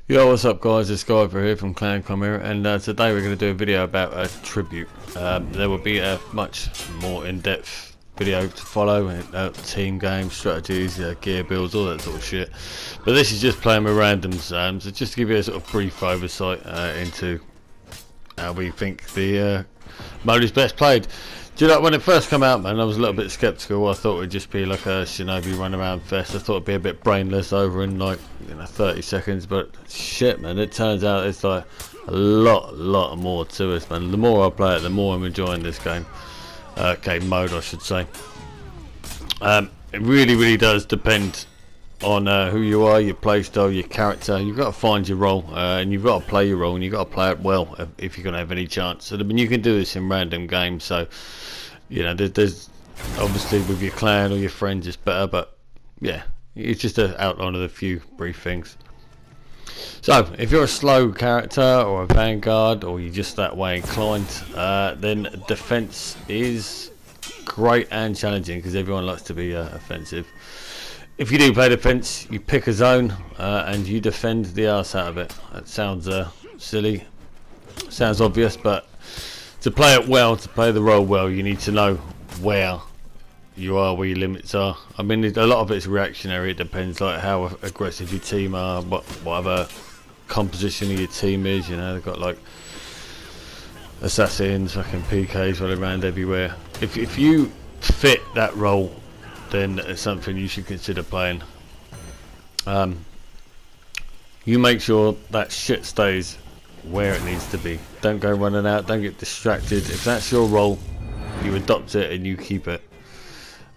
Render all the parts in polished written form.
Yo, what's up guys, it's Guy over here from Clan Chimera, and today we're going to do a video about a tribute. There will be a much more in-depth video to follow, team games, strategies, gear builds, all that sort of shit. But this is just playing with randoms, so just to give you a sort of brief oversight into how we think the mode is best played. Do you know, when it first came out, man, I was a little bit skeptical. I thought it would just be like a shinobi run around fest. I thought it'd be a bit brainless over in like 30 seconds, but shit, man, it turns out it's like a lot more to it, man. The more I play it, the more I'm enjoying this game. Game mode, I should say. It really does depend on who you are, your playstyle, your character. You've got to find your role, and you've got to play your role, and you've got to play it well if you're going to have any chance. So, I mean, you can do this in random games, so you know, there's obviously with your clan or your friends it's better, but yeah, it's just an outline of a few brief things. So if you're a slow character or a vanguard, or you're just that way inclined, then defense is great and challenging because everyone likes to be offensive. If you do play defense, you pick a zone and you defend the arse out of it. That sounds silly, sounds obvious, but to play it well, to play the role well, you need to know where you are, where your limits are. I mean, a lot of it's reactionary. It depends like how aggressive your team are, whatever composition of your team is. You know, they've got like assassins, fucking PKs running around everywhere. If you fit that role, then it's something you should consider playing. You make sure that shit stays where it needs to be. Don't go running out, don't get distracted. If that's your role, you adopt it and you keep it.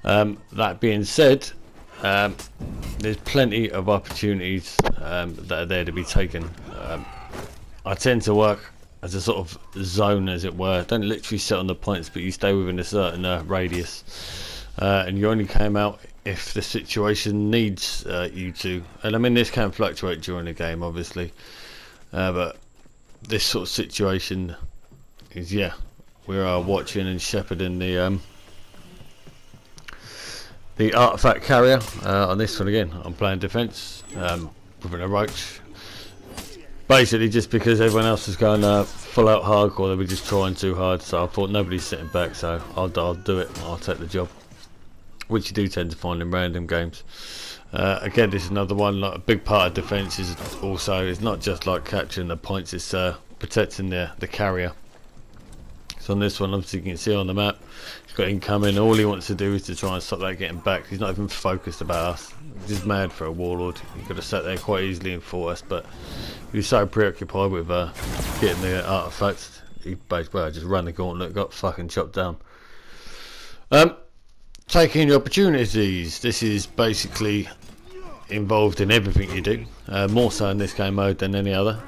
That being said, there's plenty of opportunities that are there to be taken. I tend to work as a sort of zone, as it were. Don't literally sit on the points, but you stay within a certain radius, and you only came out if the situation needs you to. And I mean, this can fluctuate during the game, obviously, but this sort of situation is, yeah, we are watching and shepherding the artifact carrier. On this one again, I'm playing defense within a roach, basically just because everyone else is going full out hardcore. They were just trying too hard, so I thought nobody's sitting back, so I'll do it. I'll take the job, which you do tend to find in random games. Again, this is another one. Like, a big part of defense is also, it's not just like capturing the points, it's protecting the carrier. So on this one, obviously you can see on the map, he's got incoming. All he wants to do is to try and stop that getting back. He's not even focused about us. He's just mad for a warlord. He could have sat there quite easily and fought us, but he was so preoccupied with getting the artifacts, he basically just ran the gauntlet, got fucking chopped down. Taking your opportunities. This is basically involved in everything you do, more so in this game mode than any other.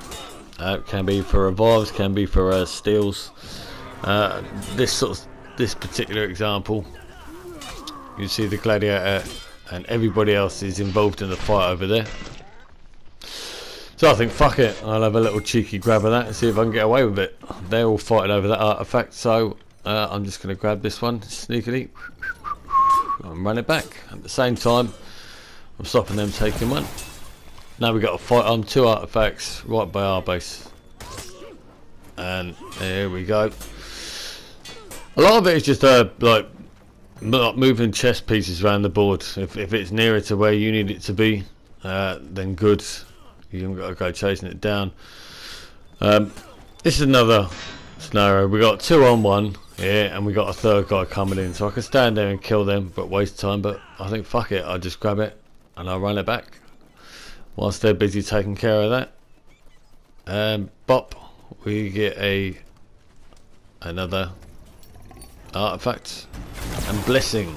Can be for revives, can be for steals. This particular example, you see the gladiator and everybody else is involved in the fight over there. So I think, fuck it, I'll have a little cheeky grab of that and see if I can get away with it. They're all fighting over that artifact, so I'm just going to grab this one sneakily and run it back. At the same time, I'm stopping them taking one. Now we've got to fight on two artifacts right by our base, and there we go. A lot of it is just like moving chess pieces around the board. If it's nearer to where you need it to be, then good. You haven't got to go chasing it down. This is another scenario. We got 2 on 1 here, and we got a third guy coming in, so I can stand there and kill them but waste time. But I think, fuck it, I'll just grab it and I'll run it back whilst they're busy taking care of that. And bop, we get another artifact and blessing.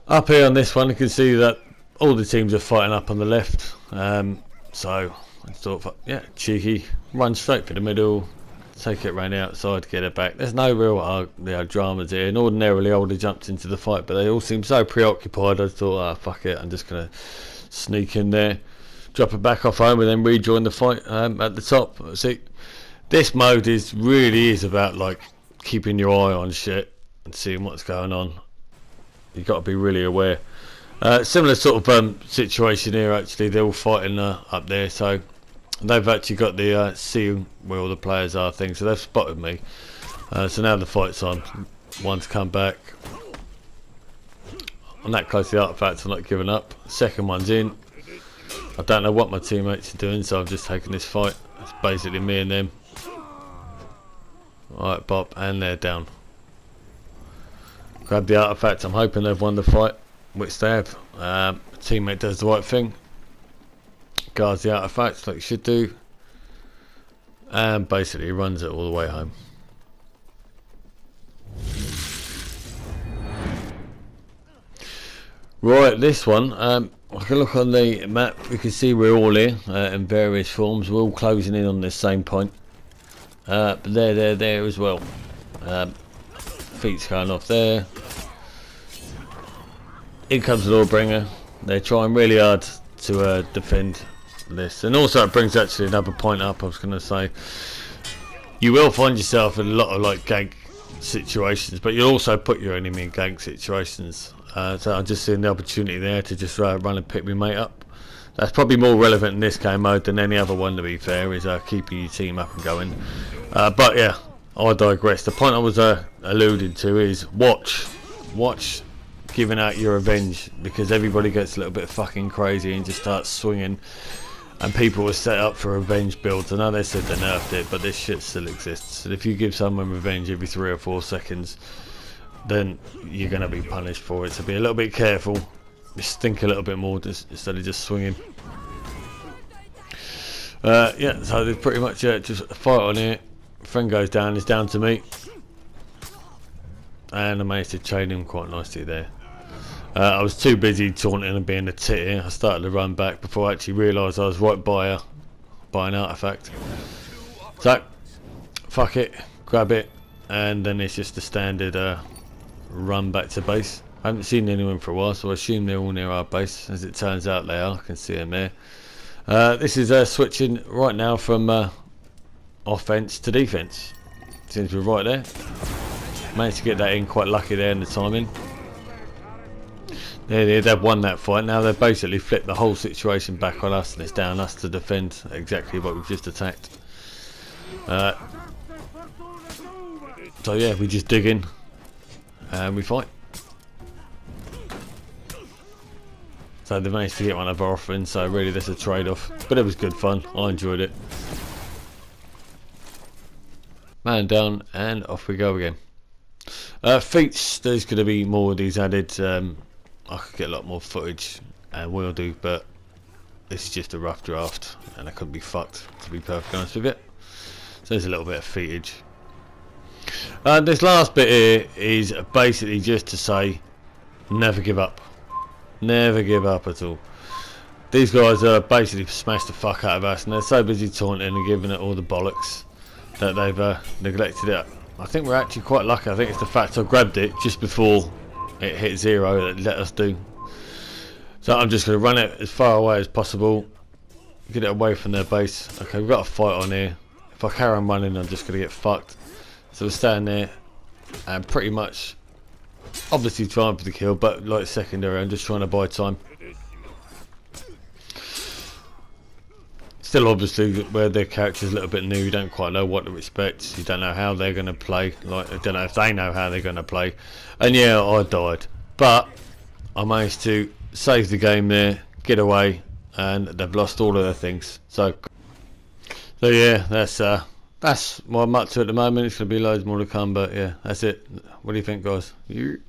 Up here on this one, you can see that all the teams are fighting up on the left, so I thought, yeah, cheeky, run straight for the middle, take it round the outside, get it back. There's no real dramas here, and ordinarily I would have jumped into the fight, but they all seem so preoccupied. I thought, fuck it, I'm just going to sneak in there, drop it back off home, and then rejoin the fight at the top. See, this mode really is about like keeping your eye on shit and seeing what's going on. You've got to be really aware. Similar sort of situation here actually. They're all fighting up there, so they've actually got the see where all the players are thing, so they've spotted me. So now the fight's on. One's come back. I'm that close to the artifacts, I'm not giving up. Second one's in. I don't know what my teammates are doing, so I've just taken this fight. It's basically me and them. Alright, Bob, and they're down. Grab the artifact. I'm hoping they've won the fight, which they have. Teammate does the right thing. Guards the artifacts like you should do. And basically runs it all the way home. Right, this one, I can look on the map, we can see we're all here in various forms, we're all closing in on this same point. But there as well. Feet's going off there. In comes the Lawbringer. They're trying really hard to defend this. And also it brings actually another point up, I was going to say. You will find yourself in a lot of like gank situations, but you'll also put your enemy in gank situations. So I'm just seeing the opportunity there to just run and pick my mate up. That's probably more relevant in this game mode than any other one, to be fair, is keeping your team up and going. But yeah, I digress. The point I was alluding to is watch giving out your revenge, because everybody gets a little bit fucking crazy and just starts swinging, and people were set up for revenge builds. I know they said they nerfed it, but this shit still exists. And if you give someone revenge every 3 or 4 seconds, then you're going to be punished for it. So be a little bit careful, just think a little bit more instead of just swinging. Yeah, so there's pretty much just a fight on here. Friend goes down, it's down to me, and I managed to chain him quite nicely there. I was too busy taunting and being a tit here. I started to run back before I actually realised I was right by an artifact. So fuck it, grab it, and then it's just a standard run back to base. I haven't seen anyone for a while, so I assume they're all near our base. As it turns out they are, I can see them there. This is switching right now from offense to defense. Seems we're right there. Managed to get that in, quite lucky there in the timing. They've won that fight. Now they've basically flipped the whole situation back on us, and it's down us to defend exactly what we've just attacked. So yeah, we just dig in and we fight. So they managed to get one of our offerings, so really that's a trade-off, but it was good fun. I enjoyed it. Man down, and off we go again. Feats, there's going to be more of these added. I could get a lot more footage, and will do, but this is just a rough draft, and I couldn't be fucked, to be perfectly honest with you. So there's a little bit of featage. This last bit here is basically just to say, never give up. Never give up at all. These guys are basically smashed the fuck out of us, and they're so busy taunting and giving it all the bollocks that they've neglected it. I think we're actually quite lucky. I think it's the fact I grabbed it just before it hit 0 that let us do. So I'm just going to run it as far away as possible, get it away from their base. Okay, we've got a fight on here. If I carry on running, I'm just going to get fucked. So we're standing there and pretty much obviously trying for the kill, but like secondary, I'm just trying to buy time. Still obviously where their character's a little bit new, you don't quite know what to expect, you don't know how they're going to play, like I don't know if they know how they're going to play. And yeah, I died, but I managed to save the game there, get away, and they've lost all of their things. So yeah, that's what I'm up to at the moment. It's going to be loads more to come, but yeah, that's it. What do you think, guys? Yep.